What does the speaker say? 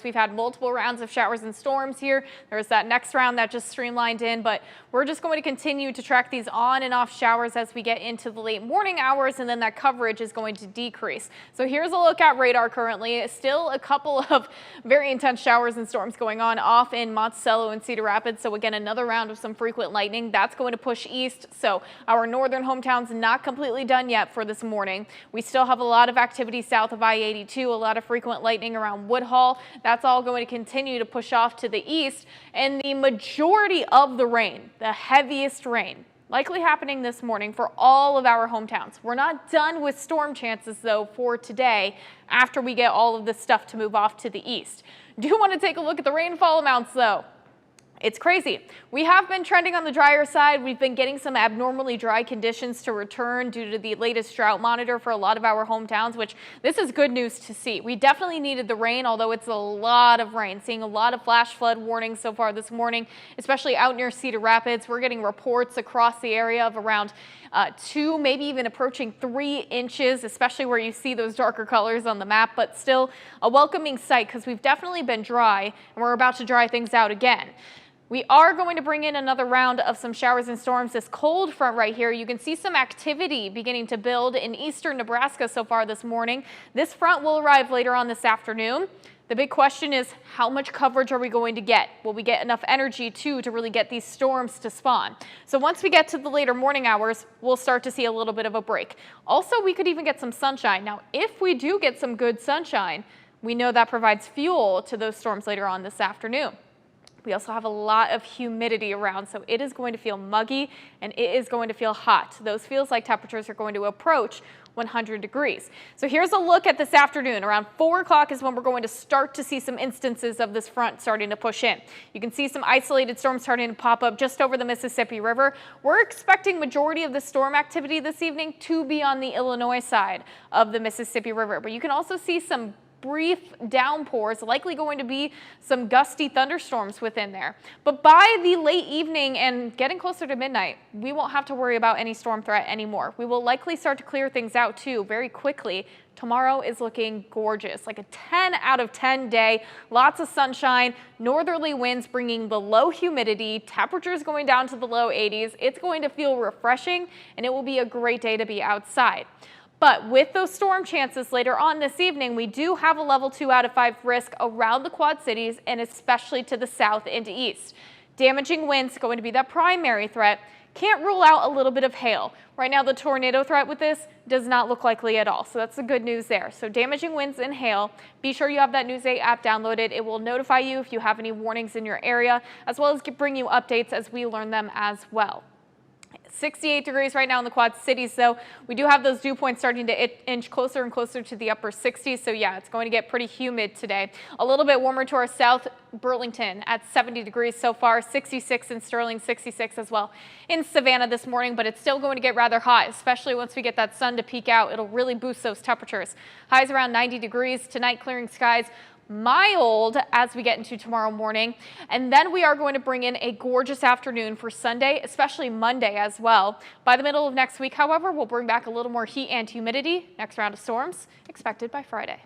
We've had multiple rounds of showers and storms here. There's that next round that just streamlined in, but we're just going to continue to track these on and off showers as we get into the late morning hours, and then that coverage is going to decrease. So here's a look at radar currently. Still a couple of very intense showers and storms going on off in Monticello and Cedar Rapids. So again, another round of some frequent lightning that's going to push east. So our northern hometowns not completely done yet for this morning. We still have a lot of activity south of I-82, a lot of frequent lightning around Woodhull. That's all going to continue to push off to the east, and the majority of the rain, the heaviest rain, likely happening this morning for all of our hometowns. We're not done with storm chances though for today after we get all of this stuff to move off to the east. Do want to take a look at the rainfall amounts though. It's crazy. We have been trending on the drier side. We've been getting some abnormally dry conditions to return due to the latest drought monitor for a lot of our hometowns, which this is good news to see. We definitely needed the rain, although it's a lot of rain. Seeing a lot of flash flood warnings so far this morning, especially out near Cedar Rapids. We're getting reports across the area of around 2, maybe even approaching 3 inches, especially where you see those darker colors on the map, but still a welcoming sight because we've definitely been dry and we're about to dry things out again. We are going to bring in another round of some showers and storms. This cold front right here, you can see some activity beginning to build in eastern Nebraska so far this morning. This front will arrive later on this afternoon. The big question is, how much coverage are we going to get? Will we get enough energy too to really get these storms to spawn? So once we get to the later morning hours, we'll start to see a little bit of a break. Also, we could even get some sunshine. Now, if we do get some good sunshine, we know that provides fuel to those storms later on this afternoon. We also have a lot of humidity around, so it is going to feel muggy and it is going to feel hot. Those feels like temperatures are going to approach 100 degrees. So here's a look at this afternoon. Around 4 o'clock is when we're going to start to see some instances of this front starting to push in. You can see some isolated storms starting to pop up just over the Mississippi River. We're expecting majority of the storm activity this evening to be on the Illinois side of the Mississippi River, but you can also see some brief downpours, likely going to be some gusty thunderstorms within there. But by the late evening and getting closer to midnight, we won't have to worry about any storm threat anymore. We will likely start to clear things out too very quickly. Tomorrow is looking gorgeous, like a 10 out of 10 day, lots of sunshine, northerly winds bringing the low humidity, temperatures going down to the low 80s. It's going to feel refreshing and it will be a great day to be outside. But with those storm chances later on this evening, we do have a level 2 out of 5 risk around the Quad Cities and especially to the south and east. Damaging winds going to be the primary threat. Can't rule out a little bit of hail. Right now, the tornado threat with this does not look likely at all. So that's the good news there. So damaging winds and hail. Be sure you have that News 8 app downloaded. It will notify you if you have any warnings in your area, as well as bring you updates as we learn them as well. 68 degrees right now in the Quad Cities, though. We do have those dew points starting to inch closer and closer to the upper 60s, so yeah, it's going to get pretty humid today. A little bit warmer to our south, Burlington at 70 degrees so far, 66 in Sterling, 66 as well in Savannah this morning, but it's still going to get rather hot, especially once we get that sun to peek out. It'll really boost those temperatures. Highs around 90 degrees tonight, clearing skies. Mild as we get into tomorrow morning, and then we are going to bring in a gorgeous afternoon for Sunday, especially Monday as well. By the middle of next week, however, we'll bring back a little more heat and humidity. Next round of storms expected by Friday.